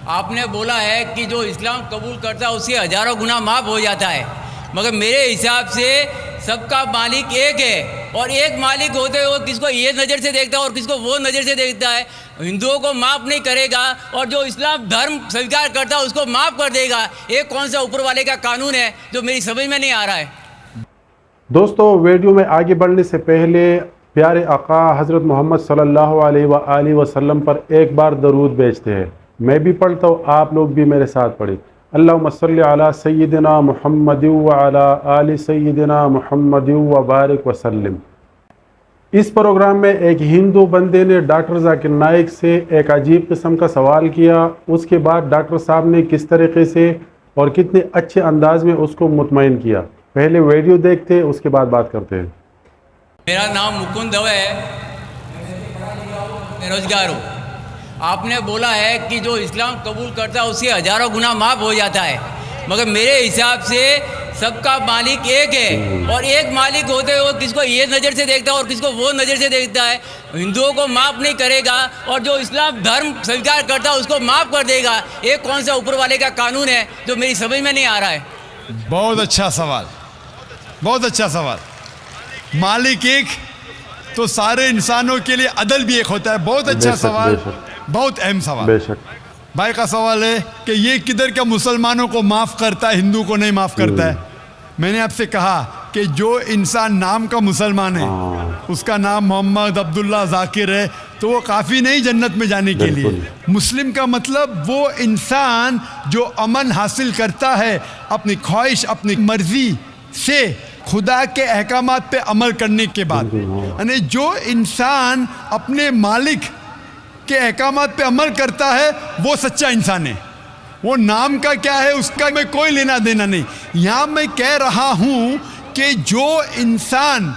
آپ نے بولا ہے کہ جو اسلام قبول کرتا ہے اس سے ہزاروں گنا معاف ہو جاتا ہے، مگر میرے حساب سے سب کا مالک ایک ہے، اور ایک مالک ہوتے ہوئے کس کو یہ نظر سے دیکھتا ہے اور کس کو وہ نظر سے دیکھتا ہے۔ ہندوؤں کو معاف نہیں کرے گا اور جو اسلام دھرم سویکار کرتا ہے اس کو معاف کر دے گا۔ یہ کون سا اوپر والے کا قانون ہے جو میری سمجھ میں نہیں آ رہا ہے۔ دوستو، ویڈیو میں آگے بڑھنے سے پہلے پیارے آقا حضرت محمد صلی اللہ علیہ وآلہ وسلم پر ایک بار درود بھیجتے ہیں۔ میں بھی پڑھتا ہوں، آپ لوگ بھی میرے ساتھ پڑھیں۔ اللہم صلی علی سیدنا محمد وعلی آل سیدنا محمد وبارک وسلم۔ اس پروگرام میں ایک ہندو بندے نے ڈاکٹر ذاکر نائک سے ایک عجیب قسم کا سوال کیا، اس کے بعد ڈاکٹر صاحب نے کس طریقے سے اور کتنے اچھے انداز میں اس کو مطمئن کیا۔ پہلے ویڈیو دیکھتے اس کے بعد بات کرتے ہیں۔ میرا نام مکند دو ہے، بے روزگار ہوں۔ آپ نے بولا ہے کہ جو اسلام قبول کرتا ہے اس سے ہزاروں گنا معاف ہو جاتا ہے، مگر میرے حساب سے سب کا مالک ایک ہے، اور ایک مالک ہوتے ہوئے کس کو یہ نظر سے دیکھتا ہے اور کس کو وہ نظر سے دیکھتا ہے۔ ہندوؤں کو معاف نہیں کرے گا اور جو اسلام دھرم سویکار کرتا ہے اس کو معاف کر دے گا۔ یہ کون سا اوپر والے کا قانون ہے جو میری سمجھ میں نہیں آ رہا ہے۔ بہت اچھا سوال، بہت اچھا سوال۔ مالک ایک تو سارے انسانوں کے لیے عدل بھی ایک ہوتا ہے۔ بہت اچھا سوال، بہت اہم سوال۔ بے شک بھائی کا سوال ہے کہ یہ کدھر کا مسلمانوں کو معاف کرتا ہے، ہندو کو نہیں معاف کرتا ہے۔ میں نے آپ سے کہا کہ جو انسان نام کا مسلمان ہے، اس کا نام محمد عبداللہ ذاکر ہے، تو وہ کافی نہیں جنت میں جانے کے لیے۔ مسلم کا مطلب وہ انسان جو امن حاصل کرتا ہے اپنی خواہش، اپنی مرضی سے خدا کے احکامات پہ عمل کرنے کے بعد، یعنی جو انسان اپنے مالک کے احکامات پہ عمل کرتا ہے وہ سچا انسان ہے۔ وہ نام کا کیا ہے اس کا میں کوئی لینا دینا نہیں۔ یہاں میں کہہ رہا ہوں کہ جو انسان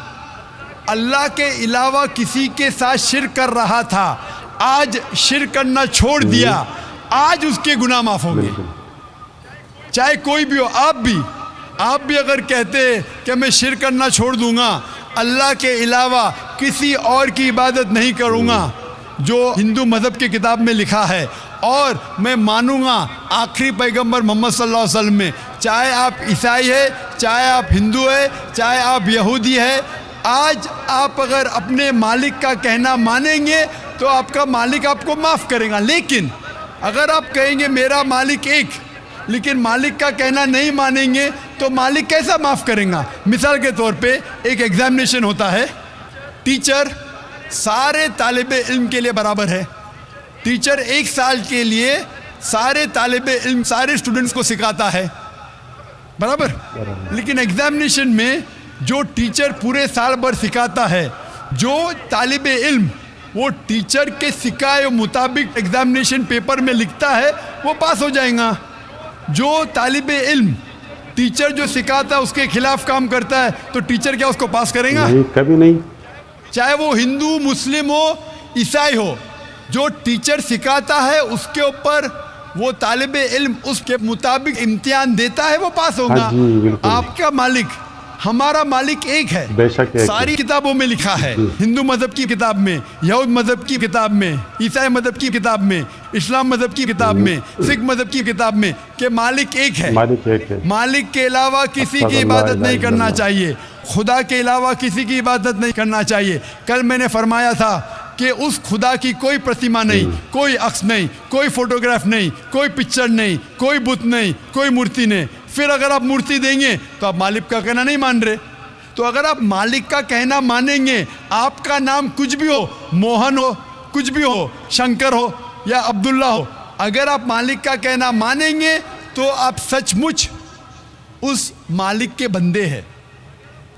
اللہ کے علاوہ کسی کے ساتھ شرک کر رہا تھا، آج شرک کرنا چھوڑ دیا، آج اس کے گناہ معاف ہوں گے، چاہے کوئی بھی ہو۔ آپ بھی اگر کہتے کہ میں شرک کرنا چھوڑ دوں گا، اللہ کے علاوہ کسی اور کی عبادت نہیں کروں گا، جو ہندو مذہب کی کتاب میں لکھا ہے، اور میں مانوں گا آخری پیغمبر محمد صلی اللہ علیہ وسلم میں، چاہے آپ عیسائی ہے، چاہے آپ ہندو ہے، چاہے آپ یہودی ہے، آج آپ اگر اپنے مالک کا کہنا مانیں گے تو آپ کا مالک آپ کو معاف کرے گا۔ لیکن اگر آپ کہیں گے میرا مالک ایک، لیکن مالک کا کہنا نہیں مانیں گے تو مالک کیسا معاف کریں گا؟ مثال کے طور پہ ایک ایگزامینیشن ہوتا ہے، ٹیچر سارے طالب علم کے لیے برابر ہے۔ ٹیچر ایک سال کے لیے سارے طالب علم، سارے اسٹوڈنٹس کو سکھاتا ہے، برابر۔ لیکن ایگزامینیشن میں جو ٹیچر پورے سال بھر سکھاتا ہے، جو طالب علم وہ ٹیچر کے سکھائے مطابق ایگزامینیشن پیپر میں لکھتا ہے وہ پاس ہو جائے گا۔ جو طالب علم ٹیچر جو سکھاتا ہے اس کے خلاف کام کرتا ہے تو ٹیچر کیا اس کو پاس کرے گا؟ کبھی نہیں۔ چاہے وہ ہندو، مسلم ہو، عیسائی ہو، جو ٹیچر سکھاتا ہے اس کے اوپر وہ طالب علم اس کے مطابق امتحان دیتا ہے، وہ پاس ہوگا۔ آپ کا مالک، ہمارا مالک ایک ہے، بے شک ایک ساری کتابوں میں لکھا ہے، ہندو مذہب کی کتاب میں، یہود مذہب کی کتاب میں، عیسائی مذہب کی کتاب میں، اسلام مذہب کی کتاب میں، سکھ مذہب کی کتاب میں، کہ مالک ایک ہے۔ مالک کے علاوہ کسی کی عبادت نہیں کرنا چاہیے، خدا کے علاوہ کسی کی عبادت نہیں کرنا چاہیے۔ کل میں نے فرمایا تھا کہ اس خدا کی کوئی پرتیما نہیں، کوئی عکس نہیں، کوئی فوٹوگراف نہیں، کوئی پکچر نہیں، کوئی بت نہیں، کوئی مورتی نہیں۔ پھر اگر آپ مورتی دیں گے تو آپ مالک کا کہنا نہیں مان رہے۔ تو اگر آپ مالک کا کہنا مانیں گے، آپ کا نام کچھ بھی ہو، موہن ہو، کچھ بھی ہو، شنکر ہو یا عبداللہ ہو، اگر آپ مالک کا کہنا مانیں گے تو آپ سچ مچ اس مالک کے بندے ہیں۔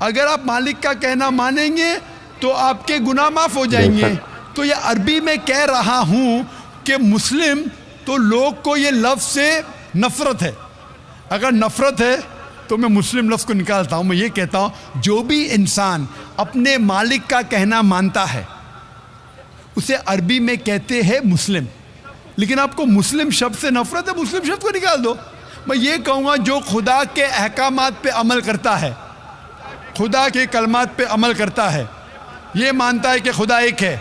اگر آپ مالک کا کہنا مانیں گے تو آپ کے گناہ معاف ہو جائیں گے۔ تو یہ عربی میں کہہ رہا ہوں کہ مسلم تو لوگ کو یہ لفظ سے نفرت ہے۔ اگر نفرت ہے تو میں مسلم لفظ کو نکالتا ہوں، میں یہ کہتا ہوں جو بھی انسان اپنے مالک کا کہنا مانتا ہے اسے عربی میں کہتے ہیں مسلم۔ لیکن آپ کو مسلم شبد سے نفرت ہے، مسلم شبد کو نکال دو۔ میں یہ کہوں گا جو خدا کے احکامات پہ عمل کرتا ہے، خدا کے کلمات پہ عمل کرتا ہے، یہ مانتا ہے کہ خدا ایک ہے،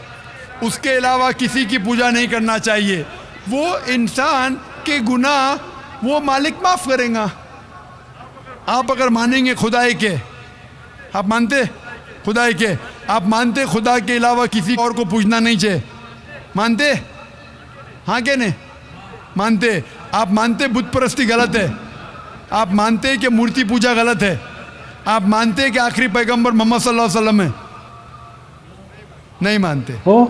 اس کے علاوہ کسی کی پوجا نہیں کرنا چاہیے، وہ انسان کے گناہ وہ مالک معاف کرے گا. آپ اگر مانیں گے خدا کے، آپ مانتے خدا کے، آپ مانتے خدا کے علاوہ کسی اور کو پوچھنا نہیں چاہیے، مانتے؟ ہاں کہ نہیں مانتے؟ آپ مانتے بت پرستی غلط ہے؟ آپ مانتے کہ مورتی پوجا غلط ہے؟ آپ مانتے کہ آخری پیغمبر محمد صلی اللہ علیہ وسلم ہے؟ نہیں مانتے. او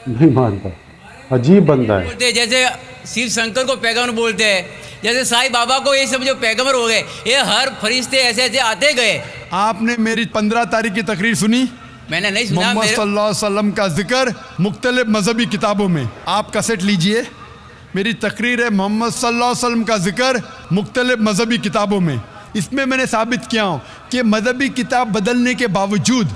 نہیں مانتا، عجیب بندہ ہے. بولتے ہیں جیسے شیو شنکر کو پیغمبر بولتے ہیں، جیسے سائی بابا کو یہ سمجھو پیغمبر ہو گئے. یہ ہر فرشتے ایسے ایسے آتے گئے. آپ نے میری 15 تاریخ کی تقریر سنی؟ میں نے نہیں سنا. محمد صلی اللہ علیہ وسلم کا ذکر مختلف مذہبی کتابوں میں. آپ کیسٹ لیجئے، میری تقریر ہے محمد صلی اللہ علیہ وسلم کا ذکر مختلف مذہبی کتابوں میں. اس میں میں نے ثابت کیا ہوں کہ مذہبی کتاب بدلنے کے باوجود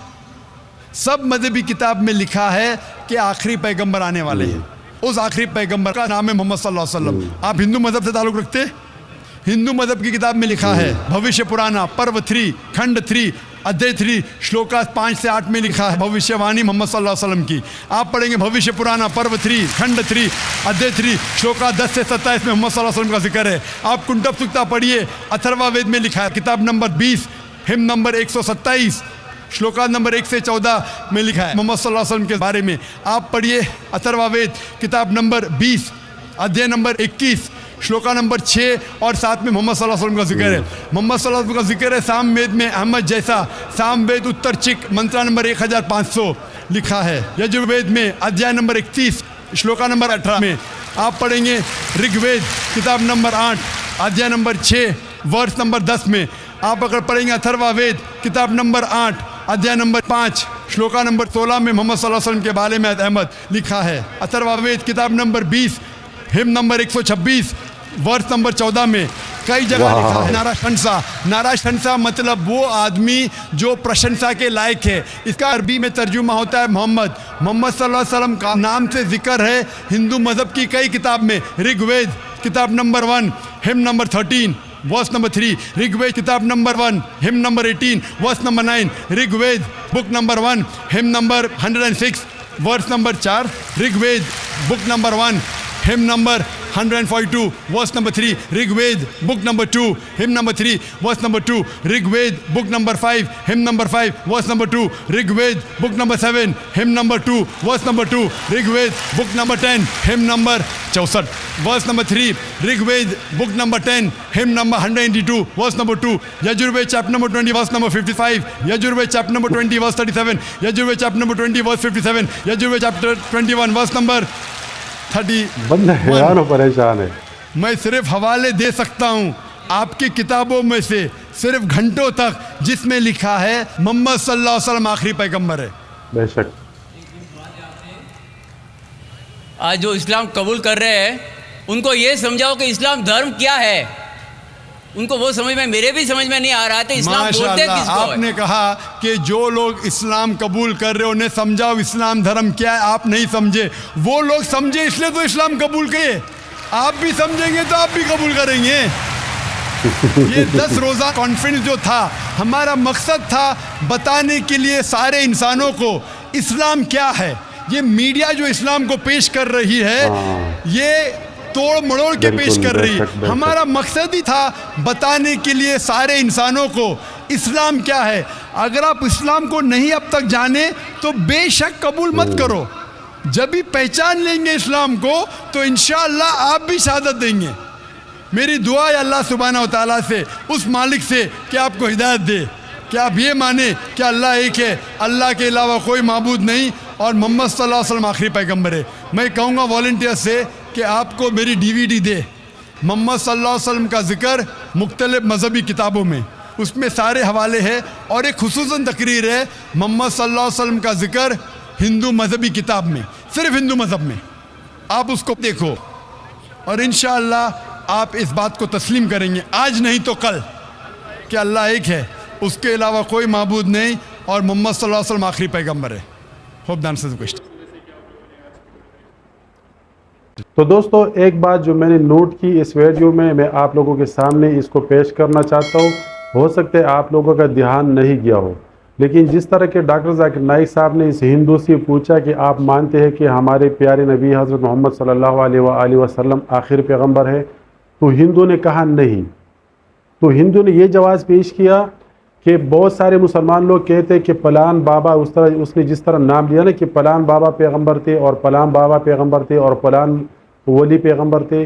سب مذہبی کتاب میں لکھا ہے کہ آخری پیغمبر آنے والے ہیں. اس آخری پیغمبر کا نام ہے محمد صلی اللہ علیہ وسلم. آپ ہندو مذہب سے تعلق رکھتے؟ ہندو مذہب کی کتاب میں لکھا ہے بھوشیہ پرانا پرو 3 کھنڈ 3 ادھیے 3 شلوکا 5 سے 8 میں لکھا ہے بھوشیہ وانی محمد صلی اللہ علیہ وسلم کی. آپ پڑھیں گے بھوشیہ پرانا پرو 3 کھنڈ 3 ادھیے 3 شلوکا 10 سے 27 میں محمد صلی اللہ علیہ وسلم کا ذکر ہے. آپ کنڈب سکتا پڑھیے، اتھروا وید میں لکھا ہے کتاب نمبر 20 ہم نمبر 127 شلوکا نمبر 1 سے 14 میں لکھا ہے محمد صلی اللہ علیہ وسلم کے بارے میں. آپ پڑھیے اتھروا وید کتاب نمبر 20 ادھیے نمبر 21 شلوکا نمبر 6 اور 7 میں محمد صلی اللہ علیہ وسلم کا ذکر ہے. محمد صلی اللہ علیہ وسلم کا ذکر ہے سام وید میں احمد جیسا سام وید اتر چک منترا نمبر 1500 لکھا ہے. یجروید میں ادھیائے نمبر 31 شلوکا نمبر 18 میں. آپ پڑھیں گے رگ وید کتاب نمبر 8 ادھیائے نمبر 6 ورس نمبر 10 میں. آپ اگر پڑھیں گے اتھروا وید کتاب نمبر 8 ادھیائے نمبر 5 شلوکا نمبر 16 میں محمد صلی اللہ علیہ وسلم کے بارے میں احمد لکھا ہے. اتھروا وید کتاب نمبر 20 ہم نمبر 126 ورس نمبر 14 میں کئی جگہ لکھا ہے نارا شنسا. نارا شنسا مطلب وہ آدمی جو پرشنسا کے لائق ہے. اس کا عربی میں ترجمہ ہوتا ہے محمد. محمد صلی اللہ علیہ وسلم کا نام سے ذکر ہے ہندو مذہب کی کئی کتاب میں. رگ وید کتاب نمبر 1 ہم number 13 verse number 3 Rig Veda کتاب نمبر 1 ہم number 18 verse number 9 Rig Veda book number 1 ہم number 106 verse number 4 Rig Veda book number 1 ہم number 142 verse number 3 Rig Veda book number 2 ہم نمبر 3 ورس number 2 Rig Veda book number 5 ہم نمبر 5 ورس number 2 Rig Veda book number 7 ہم نمبر 2 ورس نمبر 2 رگ وید بک نمبر 10 ہم number 64 verse number 3 Rig Veda بک number 10 ہم number 182 verse number 2 Yajurveda chapter number 20 verse number 55 Yajurveda chapter number 20 verse 37 Yajurveda chapter number 20 verse 57 Yajurveda chapter 21 verse number 30. بندہ حیران و پریشان ہے. میں صرف حوالے دے سکتا ہوں آپ کی کتابوں میں سے صرف گھنٹوں تک جس میں لکھا ہے محمد صلی اللہ علیہ وسلم آخری پیغمبر ہے. بے شک. آج جو اسلام قبول کر رہے ہیں ان کو یہ سمجھاؤ کہ اسلام دھرم کیا ہے. ان کو وہ سمجھ میں میرے بھی سمجھ میں نہیں آ رہا تھا اسلام بولتے کس کو. آپ نے کہا کہ جو لوگ اسلام قبول کر رہے انہیں سمجھاؤ اسلام دھرم کیا ہے. آپ نہیں سمجھے، وہ لوگ سمجھے اس لیے تو اسلام قبول کیے. آپ بھی سمجھیں گے تو آپ بھی قبول کریں گے. یہ 10 روزہ کانفرنس جو تھا ہمارا مقصد تھا بتانے کے لیے سارے انسانوں کو اسلام کیا ہے. یہ میڈیا جو اسلام کو پیش کر رہی ہے یہ توڑ مڑوڑ کے پیش کر رہی. ہمارا مقصد ہی تھا بتانے کے لیے سارے انسانوں کو اسلام کیا ہے. اگر آپ اسلام کو نہیں اب تک جانے تو بے شک قبول مت کرو. جب بھی پہچان لیں گے اسلام کو تو انشاءاللہ آپ بھی شہادت دیں گے. میری دعا ہے اللہ سبحانہ و تعالیٰ سے، اس مالک سے کہ آپ کو ہدایت دے کہ آپ یہ مانیں کہ اللہ ایک ہے، اللہ کے علاوہ کوئی معبود نہیں اور محمد صلی اللہ علیہ وسلم آخری پیغمبر ہے. میں کہوں گا والنٹیئر سے کہ آپ کو میری DVD دے محمد صلی اللہ علیہ وسلم کا ذکر مختلف مذہبی کتابوں میں، اس میں سارے حوالے ہیں اور ایک خصوصاً تقریر ہے محمد صلی اللہ علیہ وسلم کا ذکر ہندو مذہبی کتاب میں، صرف ہندو مذہب میں. آپ اس کو دیکھو اور انشاءاللہ آپ اس بات کو تسلیم کریں گے آج نہیں تو کل کہ اللہ ایک ہے، اس کے علاوہ کوئی معبود نہیں اور محمد صلی اللہ علیہ وسلم آخری پیغمبر ہے. ہوپ دان سے کوشچن. تو دوستو ایک بات جو میں نے نوٹ کی اس ویڈیو میں آپ لوگوں کے سامنے اس کو پیش کرنا چاہتا ہوں. ہو سکتا ہے آپ لوگوں کا دھیان نہیں گیا ہو. لیکن جس طرح کے ڈاکٹر ذاکر نائک صاحب نے اس ہندو سے پوچھا کہ آپ مانتے ہیں کہ ہمارے پیارے نبی حضرت محمد صلی اللہ علیہ وآلہ وسلم آخر پیغمبر ہے؟ تو ہندو نے کہا نہیں. تو ہندو نے یہ جواز پیش کیا کہ بہت سارے مسلمان لوگ کہتے ہیں کہ پلان بابا اس نے جس طرح نام لیا نا کہ پلان بابا پیغمبر تھے اور پلان بابا پیغمبر تھے اور پلان ولی پیغمبر تھے.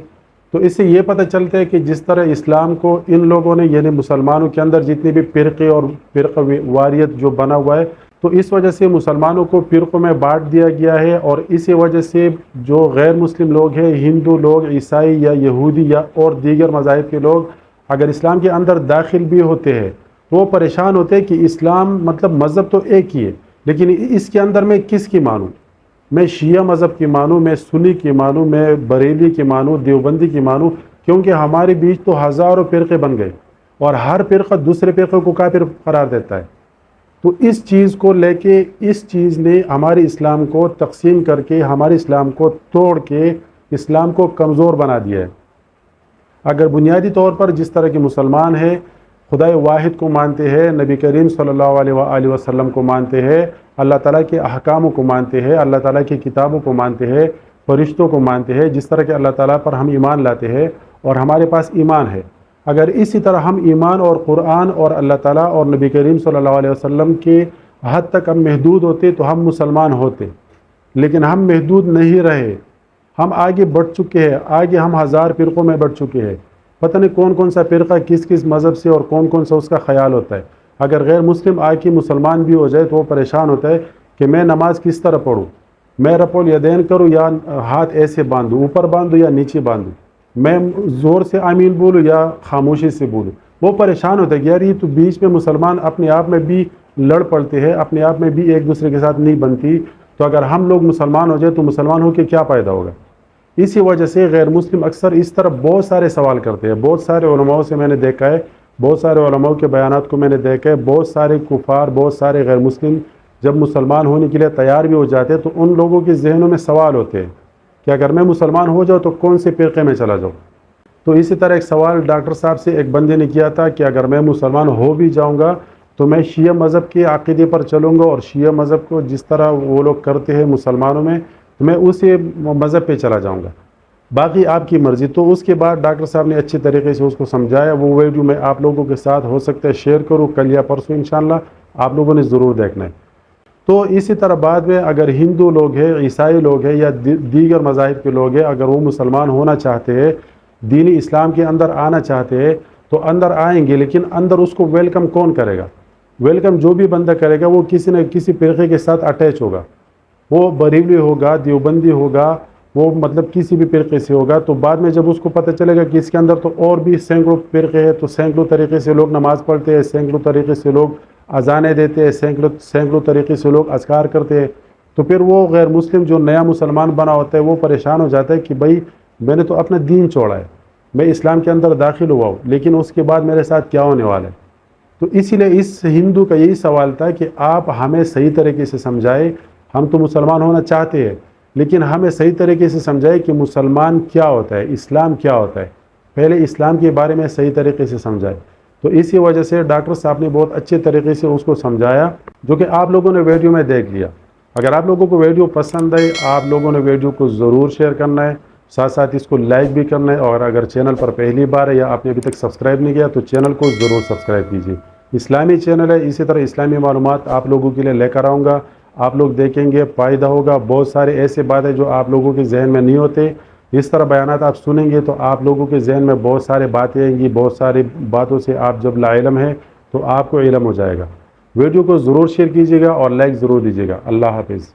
تو اس سے یہ پتہ چلتا ہے کہ جس طرح اسلام کو ان لوگوں نے یعنی مسلمانوں کے اندر جتنے بھی فرقے اور فرقہ واریت جو بنا ہوا ہے تو اس وجہ سے مسلمانوں کو فرقوں میں بانٹ دیا گیا ہے، اور اسی وجہ سے جو غیر مسلم لوگ ہیں، ہندو لوگ، عیسائی یا یہودی یا اور دیگر مذاہب کے لوگ اگر اسلام کے اندر داخل بھی ہوتے ہیں تو وہ پریشان ہوتے ہیں کہ اسلام مطلب مذہب تو ایک ہی ہے، لیکن اس کے اندر میں کس کی مانوں؟ میں شیعہ مذہب کی مانوں، میں سنی کی مانوں، میں بریلی کی مانوں، دیوبندی کی مانوں، کیونکہ ہمارے بیچ تو ہزاروں فرقے بن گئے اور ہر فرقہ دوسرے فرقے کو کافر قرار دیتا ہے. تو اس چیز کو لے کے اس چیز نے ہمارے اسلام کو تقسیم کر کے ہمارے اسلام کو توڑ کے اسلام کو کمزور بنا دیا ہے. اگر بنیادی طور پر جس طرح کے مسلمان ہیں خدا واحد کو مانتے ہیں، نبی کریم صلی اللہ علیہ وآلہ وسلم کو مانتے ہیں، اللہ تعالیٰ کے احکاموں کو مانتے ہیں، اللہ تعالیٰ کی کتابوں کو مانتے ہیں، فرشتوں کو مانتے ہیں، جس طرح کہ اللہ تعالیٰ پر ہم ایمان لاتے ہیں اور ہمارے پاس ایمان ہے، اگر اسی طرح ہم ایمان اور قرآن اور اللہ تعالیٰ اور نبی کریم صلی اللہ علیہ وسلم کے حد تک ہم محدود ہوتے تو ہم مسلمان ہوتے. لیکن ہم محدود نہیں رہے، ہم آگے بڑھ چکے ہیں، آگے ہم ہزار فرقوں میں بڑھ چکے ہیں. پتہ نہیں کون کون سا فرقہ کس کس مذہب سے اور کون کون سا اس کا خیال ہوتا ہے. اگر غیر مسلم آ کے مسلمان بھی ہو جائے تو وہ پریشان ہوتا ہے کہ میں نماز کس طرح پڑھوں، میں رفع الیدین کروں یا ہاتھ ایسے باندھوں، اوپر باندھوں یا نیچے باندھوں، میں زور سے آمین بولوں یا خاموشی سے بولوں. وہ پریشان ہوتا ہے کہ یار یہ تو بیچ میں مسلمان اپنے آپ میں بھی لڑ پڑتے ہیں، اپنے آپ میں بھی ایک دوسرے کے ساتھ نہیں بنتی، تو اگر ہم لوگ مسلمان ہو جائے تو مسلمان ہو کے کیا فائدہ ہوگا. اسی وجہ سے غیر مسلم اکثر اس طرح بہت سارے سوال کرتے ہیں. بہت سارے علماء سے میں نے دیکھا ہے، بہت سارے علماء کے بیانات کو میں نے دیکھا ہے، بہت سارے کفار، بہت سارے غیر مسلم جب مسلمان ہونے کے لیے تیار بھی ہو جاتے ہیں تو ان لوگوں کے ذہنوں میں سوال ہوتے ہیں کہ اگر میں مسلمان ہو جاؤں تو کون سے فرقے میں چلا جاؤں. تو اسی طرح ایک سوال ڈاکٹر صاحب سے ایک بندے نے کیا تھا کہ اگر میں مسلمان ہو بھی جاؤں گا تو میں شیعہ مذہب کے عقیدے پر چلوں گا اور شیعہ مذہب کو جس طرح وہ لوگ کرتے ہیں مسلمانوں میں تو میں اسی مذہب پہ چلا جاؤں گا، باقی آپ کی مرضی. تو اس کے بعد ڈاکٹر صاحب نے اچھے طریقے سے اس کو سمجھایا. وہ ویڈیو میں آپ لوگوں کے ساتھ ہو سکتا ہے شیئر کروں کل یا پرسوں انشاءاللہ، آپ لوگوں نے ضرور دیکھنا ہے. تو اسی طرح بعد میں اگر ہندو لوگ ہیں، عیسائی لوگ ہیں یا دیگر مذاہب کے لوگ ہیں، اگر وہ مسلمان ہونا چاہتے ہیں، دین اسلام کے اندر آنا چاہتے ہیں تو اندر آئیں گے، لیکن اندر اس کو ویلکم کون کرے گا؟ ویلکم جو بھی بندہ کرے گا وہ کسی نہ کسی فرقے کے ساتھ اٹیچ ہوگا، وہ بریلوی ہوگا، دیوبندی ہوگا، وہ مطلب کسی بھی فرقے سے ہوگا. تو بعد میں جب اس کو پتہ چلے گا کہ اس کے اندر تو اور بھی سینکڑوں فرقے ہیں، تو سینکڑوں طریقے سے لوگ نماز پڑھتے ہیں، سینکڑوں طریقے سے لوگ اذانیں دیتے ہیں، سینکڑوں طریقے سے لوگ اذکار کرتے ہیں، تو پھر وہ غیر مسلم جو نیا مسلمان بنا ہوتا ہے وہ پریشان ہو جاتا ہے کہ بھائی میں نے تو اپنا دین چھوڑا ہے، میں اسلام کے اندر داخل ہوا ہوں، لیکن اس کے بعد میرے ساتھ کیا ہونے والا ہے. تو اسی لیے اس ہندو کا یہی سوال تھا کہ آپ ہمیں صحیح طریقے سے سمجھائے. ہم تو مسلمان ہونا چاہتے ہیں لیکن ہمیں صحیح طریقے سے سمجھائے کہ مسلمان کیا ہوتا ہے، اسلام کیا ہوتا ہے، پہلے اسلام کے بارے میں صحیح طریقے سے سمجھائے. تو اسی وجہ سے ڈاکٹر صاحب نے بہت اچھے طریقے سے اس کو سمجھایا، جو کہ آپ لوگوں نے ویڈیو میں دیکھ لیا. اگر آپ لوگوں کو ویڈیو پسند ہے آپ لوگوں نے ویڈیو کو ضرور شیئر کرنا ہے، ساتھ ساتھ اس کو لائک بھی کرنا ہے، اور اگر چینل پر پہلی بار ہے یا آپ نے ابھی تک سبسکرائب نہیں کیا تو چینل کو ضرور سبسکرائب کیجیے. اسلامی چینل ہے، اسی طرح اسلامی معلومات آپ لوگوں کے لیے لے کر آؤں گا. آپ لوگ دیکھیں گے فائدہ ہوگا. بہت سارے ایسے باتیں جو آپ لوگوں کے ذہن میں نہیں ہوتے، اس طرح بیانات آپ سنیں گے تو آپ لوگوں کے ذہن میں بہت سارے باتیں آئیں گی. بہت ساری باتوں سے آپ جب لا علم ہیں تو آپ کو علم ہو جائے گا. ویڈیو کو ضرور شیئر کیجیے گا اور لائک ضرور دیجیے گا. اللہ حافظ.